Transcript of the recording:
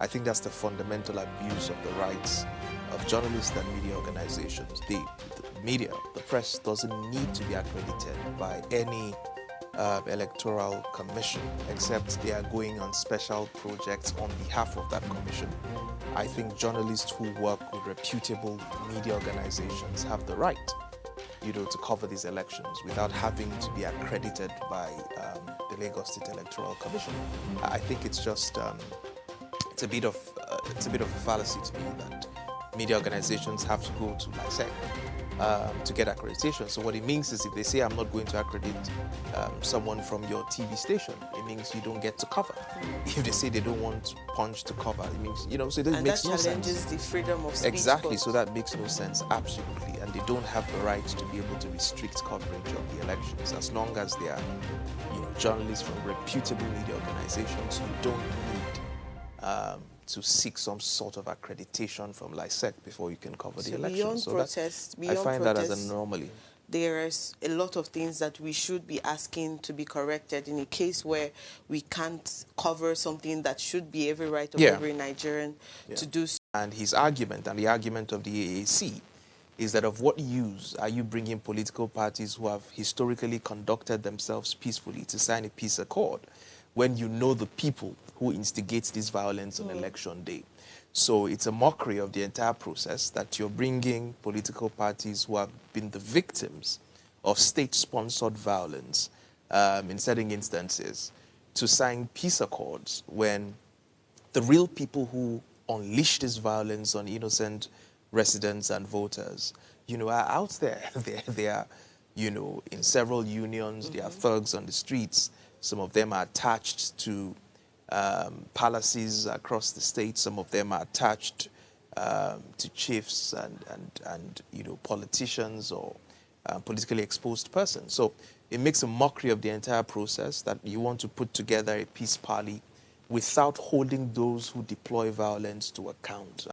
I think that's the fundamental abuse of the rights of journalists and media organizations. The media, the press, doesn't need to be accredited by any electoral commission, except they are going on special projects on behalf of that commission. I think journalists who work with reputable media organizations have the right, to cover these elections without having to be accredited by the Lagos State Electoral Commission. I think it's just it's a bit of a fallacy to me that media organizations have to go to LISEC to get accreditation. So what it means is, if they say I'm not going to accredit someone from your TV station, it means you don't get to cover. If they say they don't want Punch to cover, it means, so it makes no sense. And that challenges the freedom of speech. Exactly, so that makes no sense, absolutely. And they don't have the right to be able to restrict coverage of the elections as long as they are, journalists from reputable media organizations who don't need to seek some sort of accreditation from LISEC before you can cover the election. I find that as an anomaly. There is a lot of things that we should be asking to be corrected in a case where we can't cover something that should be every right of every Nigerian to do so. And his argument, and the argument of the AAC, is that of what use are you bringing political parties who have historically conducted themselves peacefully to sign a peace accord when you know the people who instigate this violence on election day? So it's a mockery of the entire process that you're bringing political parties who have been the victims of state-sponsored violence in certain instances to sign peace accords when the real people who unleash this violence on innocent residents and voters, are out there. They are, in several unions. They are thugs on the streets. Some of them are attached to palaces across the state. Some of them are attached to chiefs and politicians or politically exposed persons. So it makes a mockery of the entire process that you want to put together a peace parley without holding those who deploy violence to account.